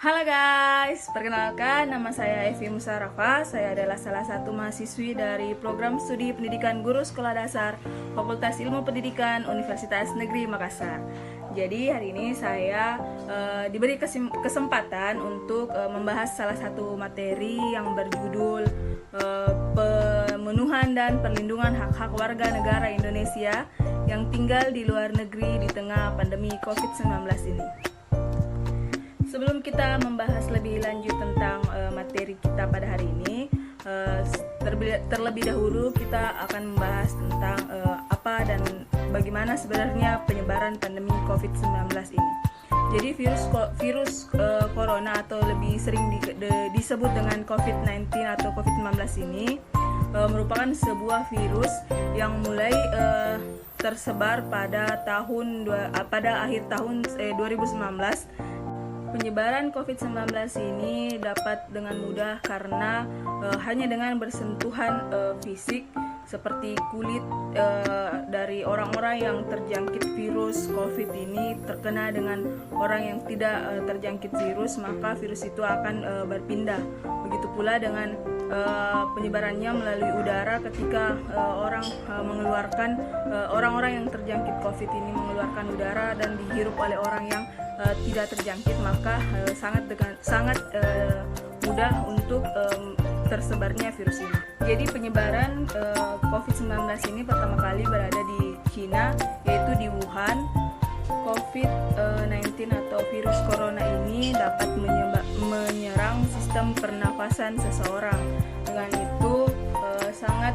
Halo guys, perkenalkan nama saya Evi Musarafa. Saya adalah salah satu mahasiswi dari program studi pendidikan guru sekolah dasar Fakultas Ilmu Pendidikan Universitas Negeri Makassar. Jadi hari ini saya diberi kesempatan untuk membahas salah satu materi yang berjudul pemenuhan dan perlindungan hak-hak warga negara Indonesia yang tinggal di luar negeri di tengah pandemi COVID-19 ini. Sebelum kita membahas lebih lanjut tentang materi kita pada hari ini, terlebih dahulu kita akan membahas tentang apa dan bagaimana sebenarnya penyebaran pandemi COVID-19 ini. Jadi virus corona atau lebih sering disebut dengan COVID-19 atau COVID-19 ini merupakan sebuah virus yang mulai tersebar pada akhir tahun 2019. Penyebaran COVID-19 ini dapat dengan mudah karena hanya dengan bersentuhan fisik seperti kulit dari orang-orang yang terjangkit virus COVID ini terkena dengan orang yang tidak terjangkit virus, maka virus itu akan berpindah. Begitu pula dengan penyebarannya melalui udara ketika orang-orang yang terjangkit COVID ini mengeluarkan udara dan dihirup oleh orang yang tidak terjangkit, maka sangat mudah untuk tersebarnya virus ini. Jadi penyebaran COVID-19 ini pertama kali berada di Cina, yaitu di Wuhan. COVID-19 atau virus corona ini dapat menyerang sistem pernafasan seseorang. Dengan itu sangat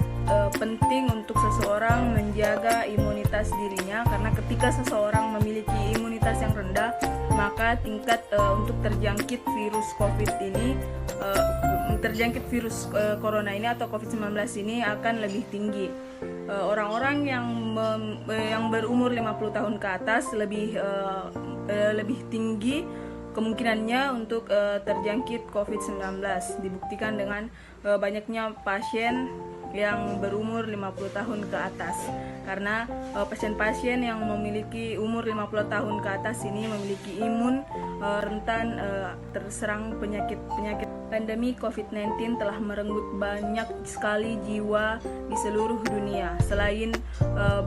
penting untuk seseorang menjaga imunitas dirinya, karena ketika seseorang memiliki imunitas yang rendah, maka tingkat untuk terjangkit virus corona ini atau COVID-19 ini akan lebih tinggi. Orang-orang yang berumur 50 tahun ke atas lebih tinggi kemungkinannya untuk terjangkit COVID-19, dibuktikan dengan banyaknya pasien yang berumur 50 tahun ke atas. Karena pasien-pasien yang memiliki umur 50 tahun ke atas ini memiliki imun rentan terserang penyakit. Pandemi COVID-19 telah merenggut banyak sekali jiwa di seluruh dunia. Selain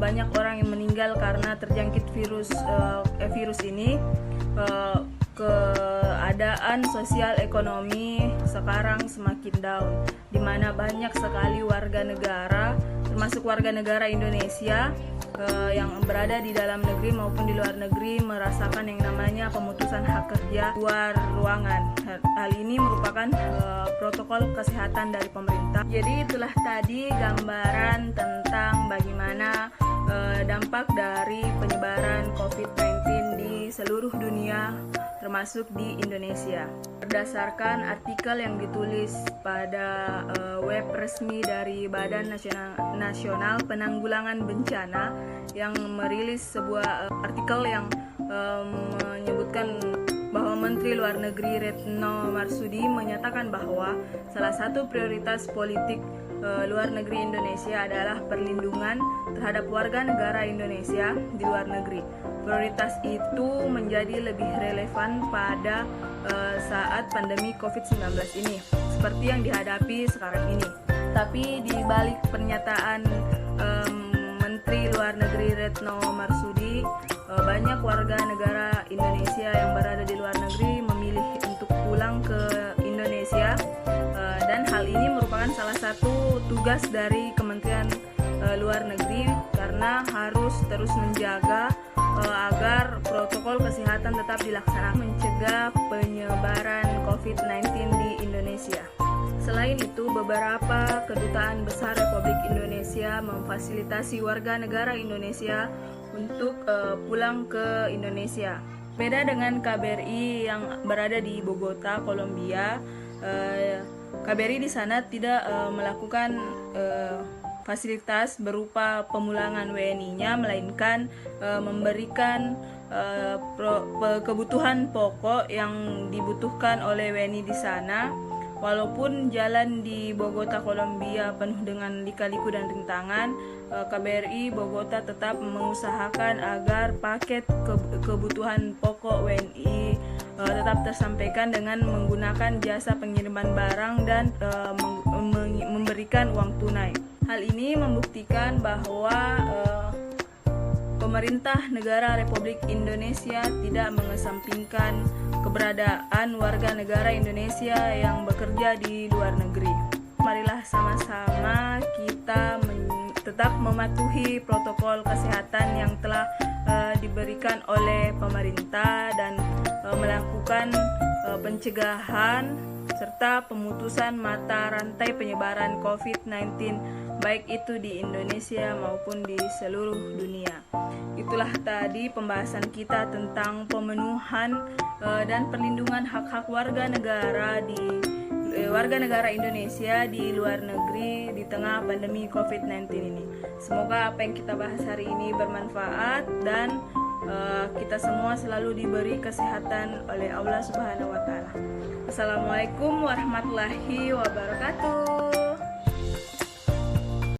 banyak orang yang meninggal karena terjangkit virus ini, keadaan sosial ekonomi sekarang semakin down, di mana banyak sekali warga negara, termasuk warga negara Indonesia yang berada di dalam negeri maupun di luar negeri, merasakan yang namanya pemutusan hak kerja luar ruangan. Hal ini merupakan protokol kesehatan dari pemerintah. Jadi itulah tadi gambaran tentang bagaimana dampak dari penyebaran COVID-19 di seluruh dunia, termasuk di Indonesia. Berdasarkan artikel yang ditulis pada web resmi dari Badan Nasional Penanggulangan Bencana, yang merilis sebuah artikel yang menyebutkan bahwa Menteri Luar Negeri Retno Marsudi menyatakan bahwa salah satu prioritas politik luar negeri Indonesia adalah perlindungan terhadap warga negara Indonesia di luar negeri. Prioritas itu menjadi lebih relevan pada saat pandemi COVID-19 ini, seperti yang dihadapi sekarang ini. Tapi di balik pernyataan Menteri Luar Negeri Retno Marsudi, banyak warga negara Indonesia yang berada di luar negeri memilih untuk pulang ke Indonesia, dan hal ini merupakan salah satu tugas dari Kementerian Luar Negeri, karena harus terus menjaga agar protokol kesehatan tetap dilaksanakan mencegah penyebaran COVID-19 di Indonesia. Selain itu, beberapa kedutaan besar Republik Indonesia memfasilitasi warga negara Indonesia untuk pulang ke Indonesia. Beda dengan KBRI yang berada di Bogota, Kolombia, KBRI di sana tidak melakukan fasilitas berupa pemulangan WNI-nya, melainkan memberikan kebutuhan pokok yang dibutuhkan oleh WNI di sana. Walaupun jalan di Bogota, Kolombia penuh dengan lika-liku dan rintangan, KBRI Bogota tetap mengusahakan agar paket kebutuhan pokok WNI tetap tersampaikan dengan menggunakan jasa pengiriman barang dan memberikan uang tunai. Hal ini membuktikan bahwa pemerintah negara Republik Indonesia tidak mengesampingkan keberadaan warga negara Indonesia yang bekerja di luar negeri. Marilah sama-sama kita tetap mematuhi protokol kesehatan yang telah diberikan oleh pemerintah dan melakukan pencegahan serta pemutusan mata rantai penyebaran COVID-19 baik itu di Indonesia maupun di seluruh dunia. Itulah tadi pembahasan kita tentang pemenuhan dan perlindungan hak-hak warga negara Indonesia di luar negeri di tengah pandemi COVID-19 ini. Semoga apa yang kita bahas hari ini bermanfaat dan kita semua selalu diberi kesehatan oleh Allah Subhanahu wa taala. Assalamualaikum warahmatullahi wabarakatuh.